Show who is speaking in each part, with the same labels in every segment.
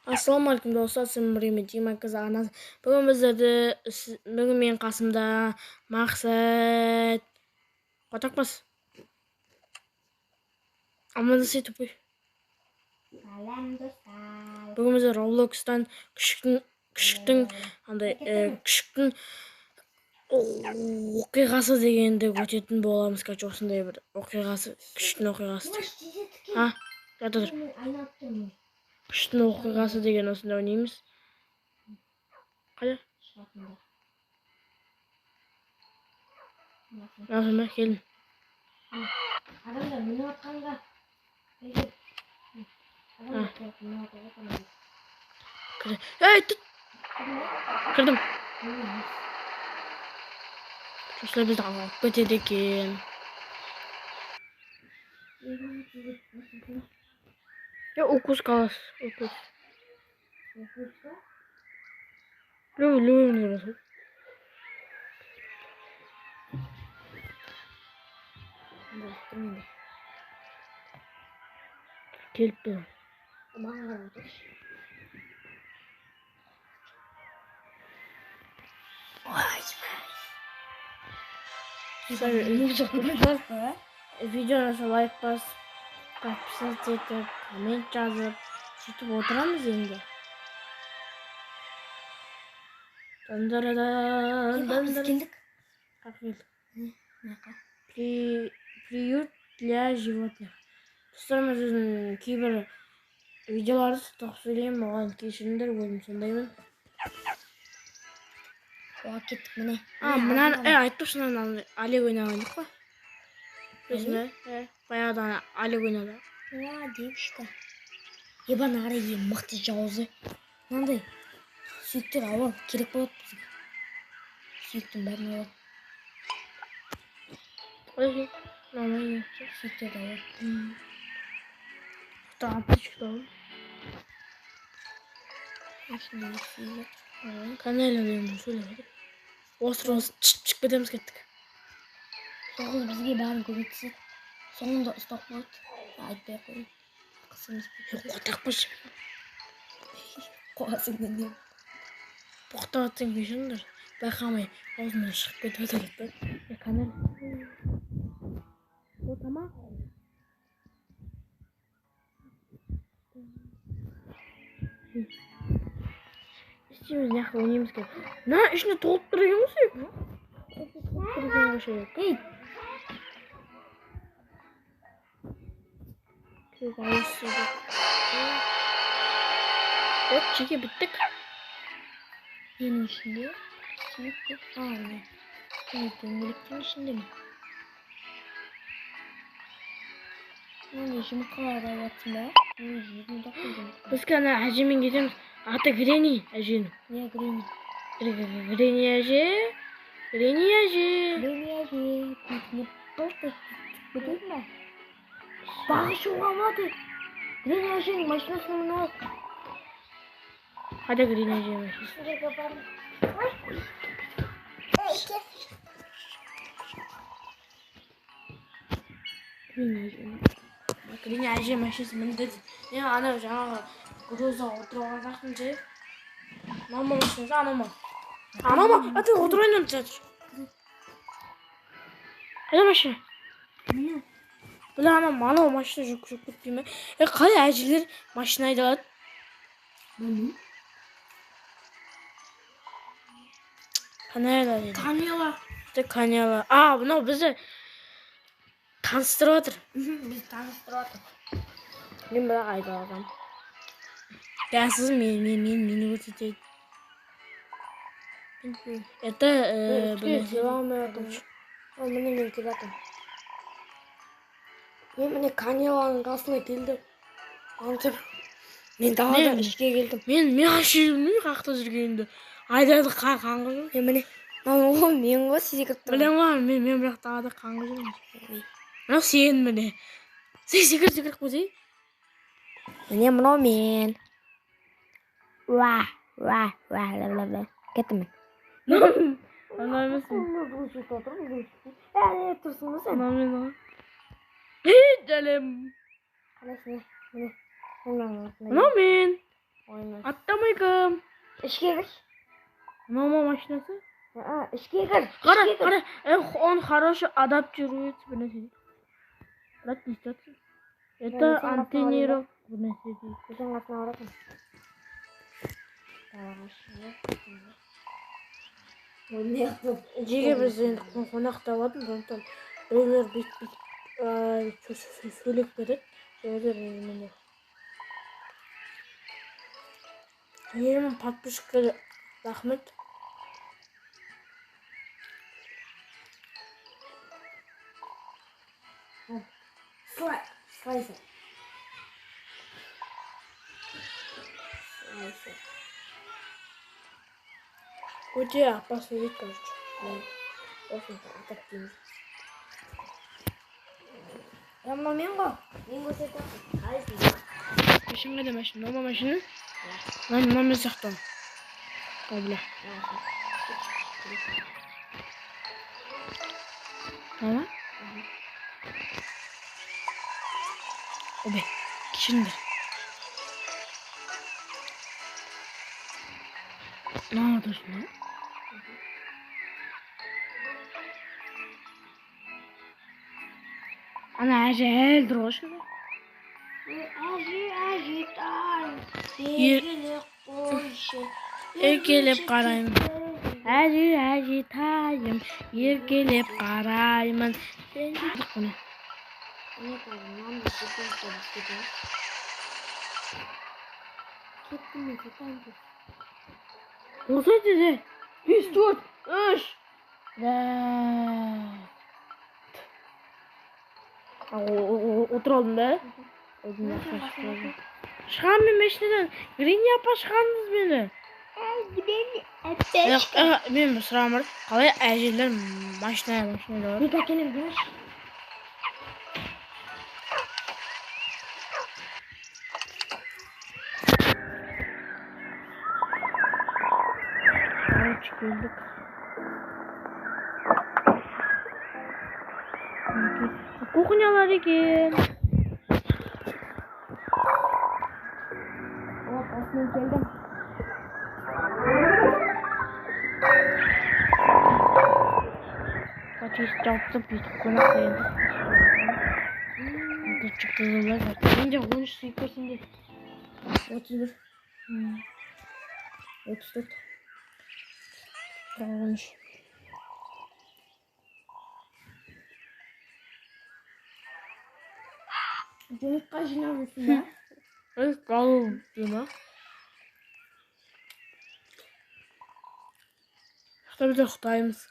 Speaker 1: Ассалаумағалейкум достар, сіздің біреумен Дима Казағанас. Бүгін мен қасымда Мақсат. Қотақпыз. Амандасай тупой.
Speaker 2: Салам достар.
Speaker 1: Бүгін біз Роблокстан күшіктің оқиғасы дегенді өтетін боламыз. Короче, осындай бір оқиғасы, күшіктің оқиғасы. Жатыр. Күшіктің оқиғасы деген осында ойнаймыз. Қайда? Мына келін.
Speaker 2: Адамдар мені атқанға.
Speaker 1: Ей, тұт! Кірдім. Осылай бізді алып кетеді екен. Укус қалас. Укус. Любой. Келіп тұр. Видеоны лайк басып, подписаться етіп, коммент жазып, сөйтіп отырамыз енді.
Speaker 2: Келдік.
Speaker 1: Приют для животных. Достар, мен кейбір видеоларды сұртақ сөйлеймін, оған кешіріңдер, өзім сондаймын.
Speaker 2: Оға кеттік міне.
Speaker 1: Мынаны айтып шынан Олег ойнағандық па? Өзіме, баяғыдан Олег ойнады.
Speaker 2: Деп ішті. Ебан ары мықты жауызы. Мынандай сүйіктер ауыр керек болады бізге. Сүйіктің бәрін ауыр.
Speaker 1: Нормально.
Speaker 2: Сүйіктер ауыр.
Speaker 1: Аптечка алып.
Speaker 2: Осында сүйілер.
Speaker 1: Канелия деген сөйледі. Остров чіп кетеміз кеттік.
Speaker 2: Соғыз бізге бәрін көмектеседі. Соңында ұстап болады. Айтпай қойын. Қысымыз бекеді.
Speaker 1: Қотақпыз.
Speaker 2: Қоғасыңдан не?
Speaker 1: Боқтағаттың кешіңдер. Байқамай аузынан шығып кетіп өтірді. Канелия. О, тамақ. Істейміз, неққа өнеміз кеп. На, ішіне толып тұр екен осы. Ей! Вот, жеке біттік.
Speaker 2: Ненің ішінде? Сүйік көп. Не. Дөңгелектің ішінде ме? Мені жұмқалар айатсын ба?
Speaker 1: Біз кәні әжемен кетеміз. Аты Грени әженің.
Speaker 2: Не Грени?
Speaker 1: Грени әже. Грени әже.
Speaker 2: Грени әже. Не просто бітеді ма? Бағы шуға мады. Грени әженің машинасының мұны ал.
Speaker 1: Қайда Грени әже машинасы? Грени әже машинасы міндеді. Мен ана жаңағы груза отыруға жақын же. Мама машинасы, анама. Анама, ты отырайын жатыр. Қайда машина? Біле анам, анау машина жүріп кетпей ме? Қалай әжелер машина айдалады?
Speaker 2: Білмеймін.
Speaker 1: Канела дейді.
Speaker 2: Канела.
Speaker 1: Мынау бізді таныстырып отыр.
Speaker 2: Біз таныстырып отыр.
Speaker 1: Мен бірақ айдаладым. Сіз мені көрсетейді. Это
Speaker 2: Міне келіп жатырмын. Міне Канеланың қасына келдім. Мен даладан ішке келдім.
Speaker 1: Мен ашырмын қақта жүргенімді. Айдады қаңғы жүрмін.
Speaker 2: Міне. Ол мен ғой секіріп тұрмын.
Speaker 1: Білем ба, мен бірақ далада қаңғы жүрмін. Мынау сен міне. Сен секіріп қойсай.
Speaker 2: Міне мынау мен. Уа. Кеттім мен.
Speaker 1: Анау емессің.
Speaker 2: Тұрсың ба сен?
Speaker 1: Анау мен. Жәлем.
Speaker 2: Қалайсың?
Speaker 1: Мынау мен. Aynen. Atlamayım.
Speaker 2: İşe gir.
Speaker 1: Mama maşinası.
Speaker 2: İşe gir.
Speaker 1: Qara. Он хороший адаптирует bir narsa. Radistasiya. Это антенировка bir narsa deydi.
Speaker 2: Sen qasına oradın. Ne yaptın?
Speaker 1: Жеге біз енді қонақта болатын, сондықтан біреулер бүйтіп сөйлеп береді. Біреулер міне. 20 подписчикке рахмет.
Speaker 2: Слайсер.
Speaker 1: У тебя посмотреть, короче.
Speaker 2: Осыны атап дейміз. Ямно мен ғой. Мен көрсетемін. Қайсың?
Speaker 1: Машинға да машина. Мама машина? Мама сақтан. Қабла. Мама? Обе. Кішінді. Ne yapıyorsun lan? Ana acil droş mu?
Speaker 2: Acil tay.
Speaker 1: Gelip karayım. Acil tayım. Yer gelip karayım. Sen de bunu.
Speaker 2: Ne kadar lan Gittim.
Speaker 1: Olsa dedi. 104. 3. Oturalım be. Çıkan bir meşneden. Green yapa çıkandınız beni. Yok, benim sıram var. Kalaya əcillər maşinaya var.
Speaker 2: Bir bakalım güneş.
Speaker 1: Çıkıldık. Кухнялар екен.
Speaker 2: Осымен келдім.
Speaker 1: Почти жауып бүйтіп қонақ қойды. Çıktılar zaten. Bence 13 suikasinde.
Speaker 2: 31. 34.
Speaker 1: 13.
Speaker 2: Жұмыртқа жинамıyorsun da.
Speaker 1: Evet, kalın diyorlar. İşte biz de Xitayımız.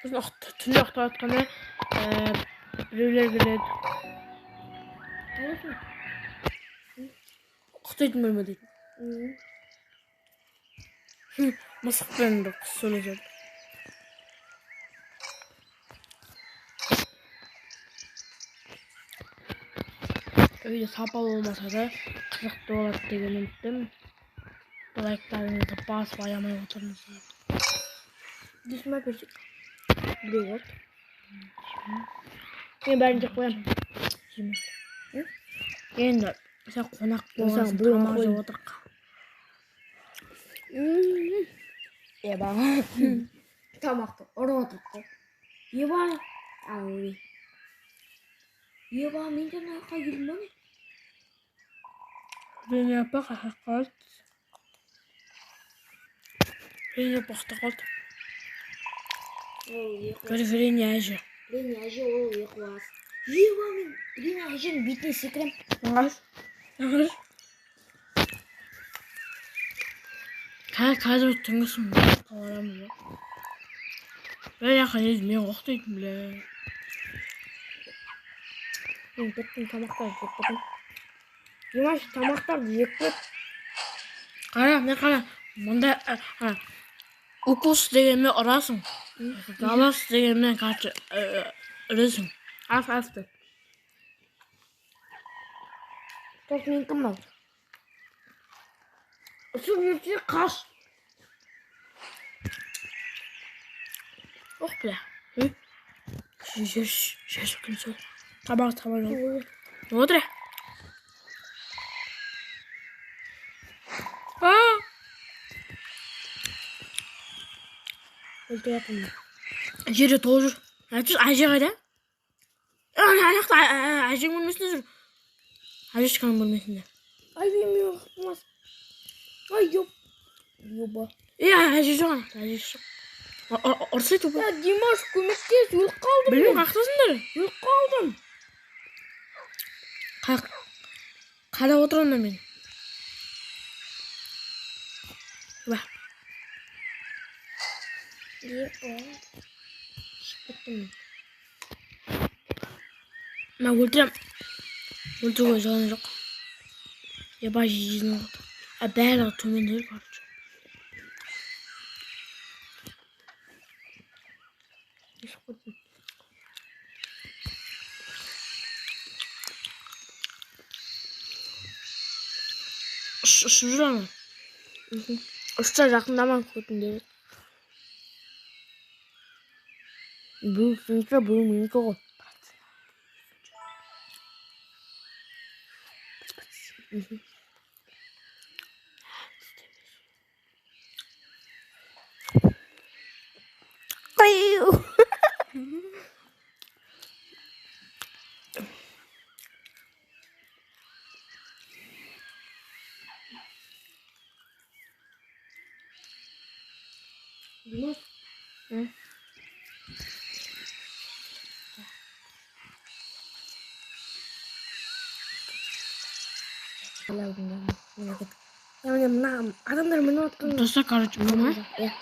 Speaker 1: Biz tünde Xitay atkanı bireyler geledi.
Speaker 2: Olsun.
Speaker 1: Xitay'ın bölmedi. Mısık benim de söyleyeceğim. Öyle sapal olmasa da kırık dolar diye unuttum. Like'larınızı bas bayamaya oturmuşsunuz.
Speaker 2: Düşme küçük.
Speaker 1: Buraya var. Ben bence koyamam.
Speaker 2: Şimdi.
Speaker 1: Енді sen konak
Speaker 2: Olsan
Speaker 1: болғансың
Speaker 2: біреуін
Speaker 1: тамақ
Speaker 2: қой.
Speaker 1: жеп отырық.
Speaker 2: Еба. Тамақты ұрып отырып қой. Еба. Ой. Еба мен де мына жаққа келдім ба не?
Speaker 1: Ben yapaq қалды. Ben yapaqта қалды.
Speaker 2: Ол екі.
Speaker 1: Переверение әжі.
Speaker 2: Блин, әже ол екі бас. Еба мен. Блин, әженің бетіне секірем.
Speaker 1: Аңғаш. Қазір түңгісім қаларамыз ба? Ben яқын едім, мен оқытайдым, бля.
Speaker 2: Мен кеттім тамақтар жеп бітім. Димаш тамақтарды жеп біт.
Speaker 1: Қара. Мұнда укус дегенмен ұрасың. Галас дегенмен қатшы үресің. Афты.
Speaker 2: Тоқ мен кім мынау? Ұшып жүрсе қаш.
Speaker 1: Ох, бля. Жер сөкін сол. Табақ жол. Ne oldu?
Speaker 2: Öldürdüm.
Speaker 1: Jeri doğru. Açız Ayşe kayda. Ayakta Ayşe'nin bölmesinde dur. Ayşe çıkan bölmesinde.
Speaker 2: Ay bilmiyorum. Olmaz. Ay yok. Yoba.
Speaker 1: İyi Ayşe şu an. Ayşe şu. Orası topu.
Speaker 2: Ya Dimaş kömekteyiz. Yol kaldım
Speaker 1: Benim
Speaker 2: ben.
Speaker 1: kalktasındır.
Speaker 2: Yol kaldım.
Speaker 1: Kalk. Kala oturun ben. Bak.
Speaker 2: Diye o. Şıkkıttım.
Speaker 1: Ben öldürem. Öldürüyor zaten yok. Yabancı yüzüne oldu. Ben atımını var.
Speaker 2: Şıkkıttım.
Speaker 1: Şurada mı? Şurada yakından koydum diye.
Speaker 2: Bu sınıfta bu minik. Ay.
Speaker 1: Dimaş. Hı?
Speaker 2: Adamlar beni attı.
Speaker 1: Dosta karışmıyor mu?
Speaker 2: Ya.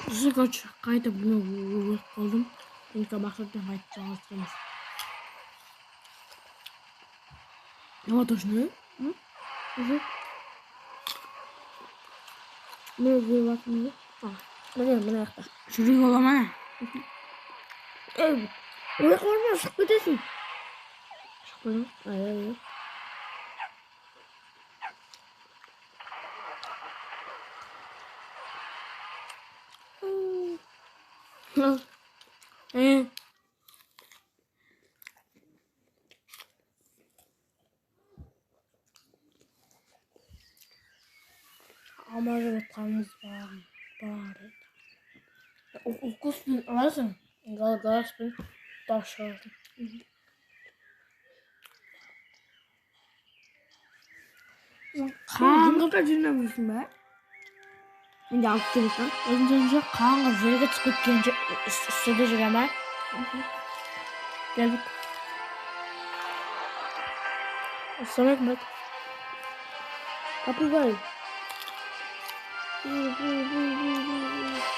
Speaker 1: Dosta kaç kayda bunu aldım. Çünkü baktıktan kayıt çalıştırmaz. Ne var doşunu? Hı?
Speaker 2: Ne diyor bak bunu? Bunu yaptı.
Speaker 1: Şurayı yollama ne?
Speaker 2: Evet. Oraya korkma sık ödesin.
Speaker 1: Şurayı.
Speaker 2: Ay.
Speaker 1: Ama yumurtamız var. Bari. Okusun alırsın. Galaspın. Taş aldım.
Speaker 2: Kanka dinlemişsin be. Şimdi aktırırsan.
Speaker 1: Önce kanka zirge çıkıp gelince istedi hemen. Geldik. Samet mi?
Speaker 2: Kapı var.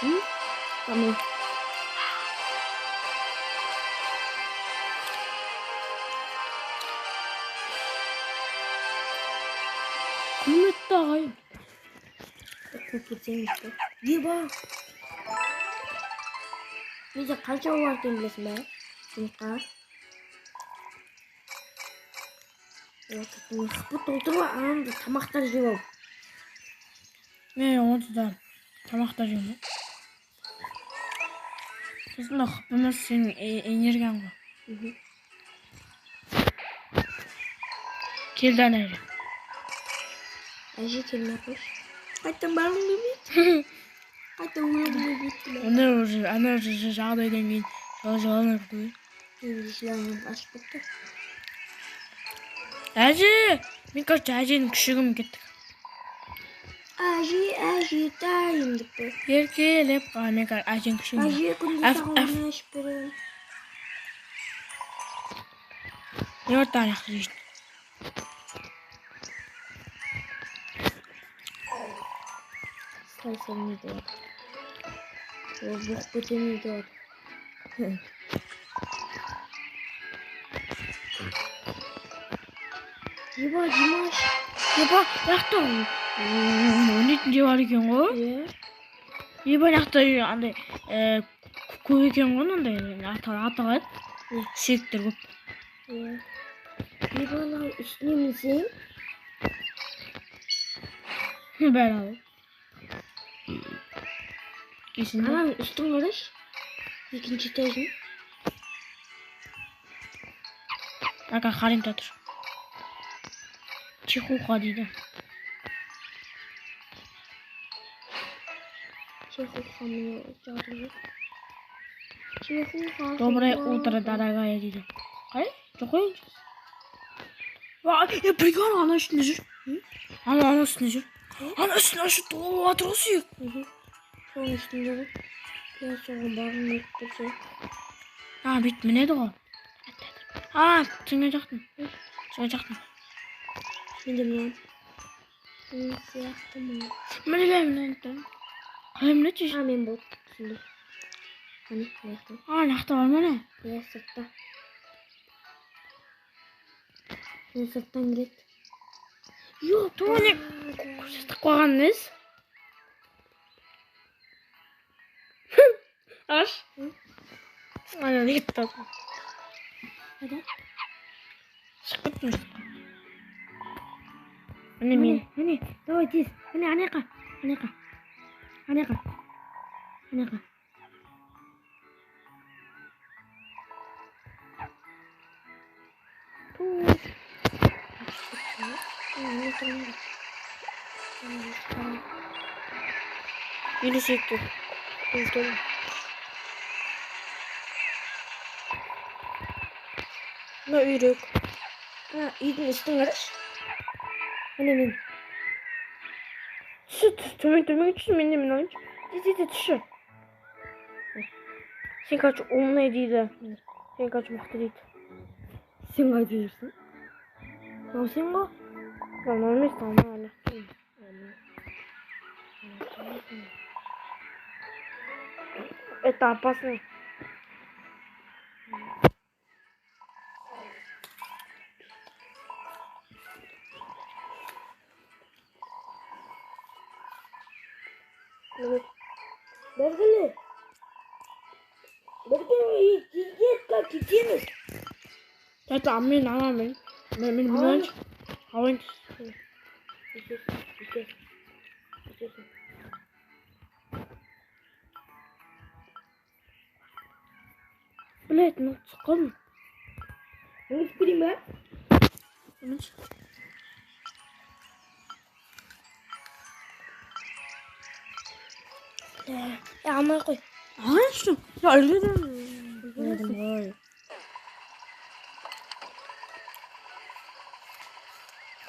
Speaker 2: Hı? Tamam.
Speaker 1: Kıymet daha iyi.
Speaker 2: Kapatayım işte. Diye bak. Neyse kaç yıl var demlesin be. Sınıfta. Bu doldurma anamda tamaklar cevap.
Speaker 1: Ne oldu da? Tamak da yiyorum. Aslında hapımız senin energen var. Kilden eri.
Speaker 2: Ayşe kelime koş. Hatta balon gibi. Hatta uyuyor bittiler.
Speaker 1: Ana ağdaydan keyin çalışalan ırdı.
Speaker 2: İngilizlerim aşkıttı.
Speaker 1: Әже! Мен короче әженің күшігім кетті.
Speaker 2: Ayşe dayım gitti.
Speaker 1: Еркелеп мен әженің күшігім.
Speaker 2: Ayşe күндüz sağlamaya şüphelim.
Speaker 1: Не бар таа яах гэж.
Speaker 2: Sen ne diyor? O bu kötü ne diyor? Dimaş.
Speaker 1: Еба яхта өнөйтүн жеп бар экен го. Еба яхта андай көп экен го андай атагат. Сектор көп.
Speaker 2: Bana üstüne misin?
Speaker 1: Бәрі алып. Кесінде.
Speaker 2: Anam üstün karış. İkinci etajın.
Speaker 1: Ака қарайым тұр. Чихуха дейді. Доброе утро, дорогая Лиля. Ай, жоқ ой. Прикол, ана үстінде жүр. Ана үстінде жүр. Ана үстінде жүр, толып жатыр ғой сүйек.
Speaker 2: Соның үстінде ғой. Я соған бағым өттірсе.
Speaker 1: Бүйтіп мінеді ғой. Сен жақтың. Сен жақтың.
Speaker 2: Енді мен. Мен сияқтымын.
Speaker 1: Мінеді. Қалай мінеді жүр?
Speaker 2: Мен болды. Түсіндім. Қане, қаяқтың.
Speaker 1: Нақта бар ма не?
Speaker 2: Я сыртта. Мен сырттан келеді.
Speaker 1: Жоқ, туане. Көрсетіп қойған нес? Аш? Ана не кетті?
Speaker 2: Қайда?
Speaker 1: Шығып кеттіңіз. Міне, давай тез. Міне, анаяққа. Елесекті. Мына үйрек.
Speaker 2: Үйдің үстін қараш. Міне мен.
Speaker 1: Төмен түсі, мен алайыншы. Тез түсі. Сен қач умный дейді. Сен қач мықты дейді.
Speaker 2: Сен қайда жүрсің?
Speaker 1: Мынау сен ғой? Мынау емес, мынау это опасно.
Speaker 2: Бергілі. Как кетеміз?
Speaker 1: Это мен аламын. Мен білмейінші. Алайын. Блять, ну қалдым.
Speaker 2: Оны көрейін ба? Алмай қой.
Speaker 1: Алайыншы. Өлгедім ғой.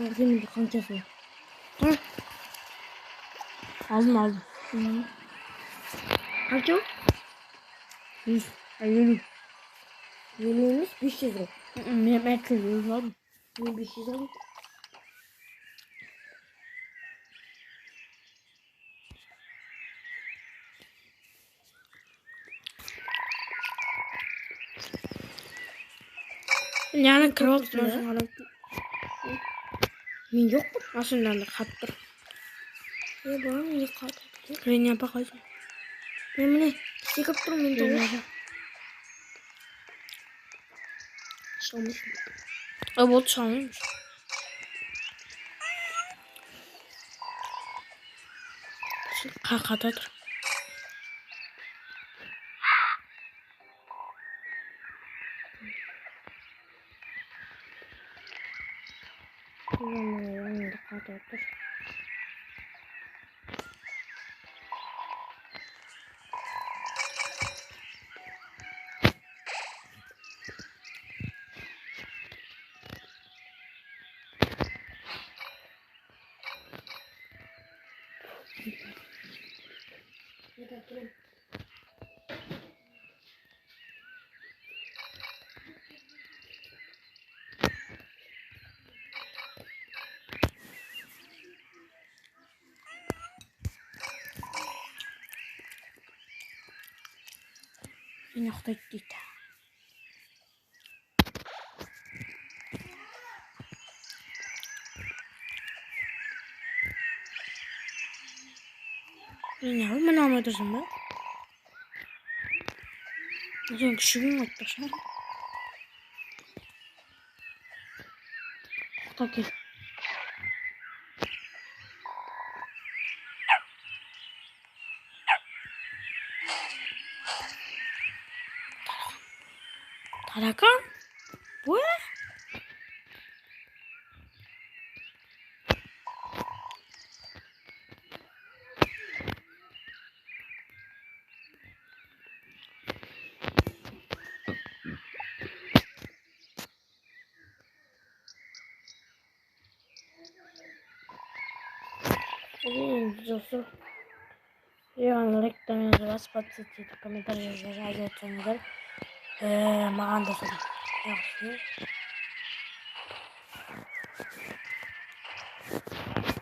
Speaker 2: Сенің қаншасы?
Speaker 1: Алдым.
Speaker 2: Қанша?
Speaker 1: 100. 50.
Speaker 2: Елу емес, 500 ғой.
Speaker 1: Мен мәкіл алдым.
Speaker 2: Мен 500 алдым.
Speaker 1: Яны кіріп отырмын.
Speaker 2: Мен жоқпын.
Speaker 1: Машинаны қатып тұр.
Speaker 2: Балам, не қатып?
Speaker 1: Рене апа қайсы?
Speaker 2: Мен міне, секіп тұрмын, мен тоғы. Шығамайсың.
Speaker 1: Болды, шығамаймыз. Қата тұр.
Speaker 2: Yanında kaldır.
Speaker 1: Мен ұйықтайды дейді. Мен мына алмай тұрсың ба? Сен күшігін қойып тұрсың ба? Ұйықта кел. Таракан? Бұя?
Speaker 2: Dostlar. Yani reklamınızı basıp atın, komentar yazarsanızlar. Mağan da sorun. Yaxşı.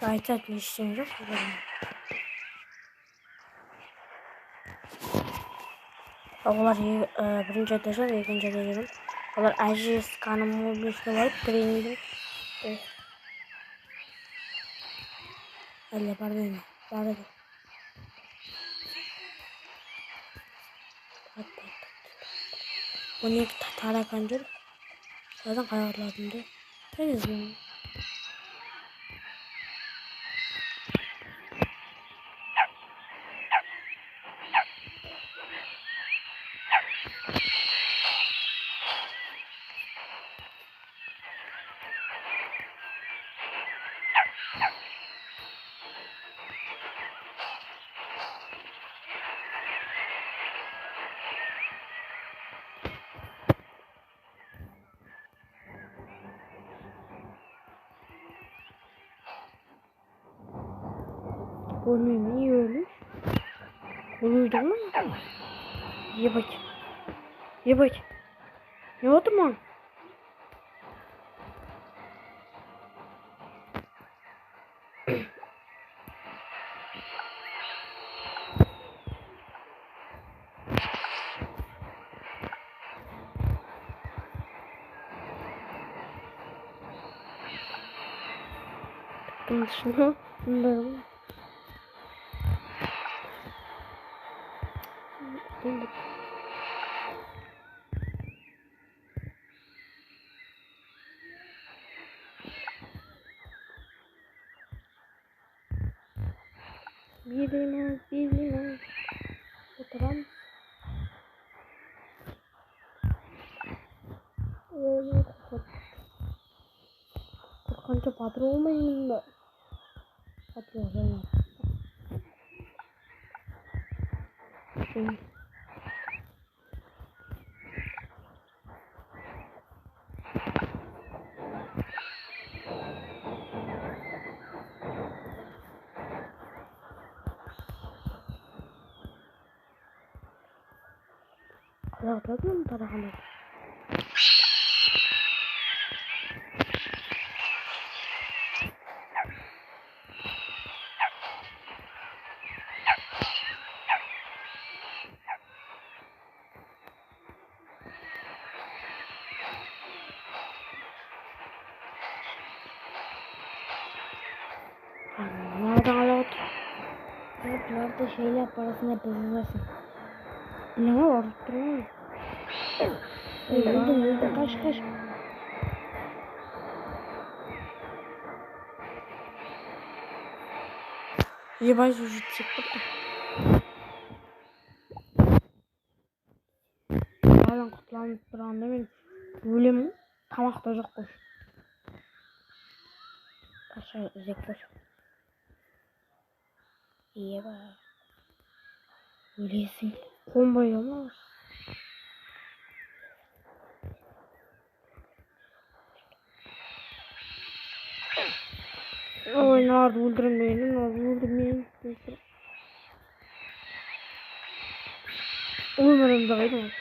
Speaker 2: Aytat işim yok. Olar birinci edeceğim, ikinci edeceğim. Olar ajiz kanımı bilgisine varıp training. Öyle pardon. Pardon. Bu ne tatara kandır? Zaten kayarlarında. Ne yazıyorum? Ölmeyeyim, iyi ölmüş. Uyudun mu? Ye bak. Ye bak. Ne oldu mu? Şunu bunları bilmez. Oturan. Korkanca patron olmayayım da. Patron olmayayım. Ayakladın mı tarahanı? Nereden alıp? Evet, nerede şeyler parasını bozulmasın. Ne var? Durun. Öldüm. Kaç. Ебать, уже çıktı. Hala kutlanıp duran değil mi? Bölüm tamak da yok koş. Aşağı üzek koş. İyi bak. Öylesin. Komboyu ama. Oy nerede öldürmeyin, öldürmeyin. Umarım da öyle.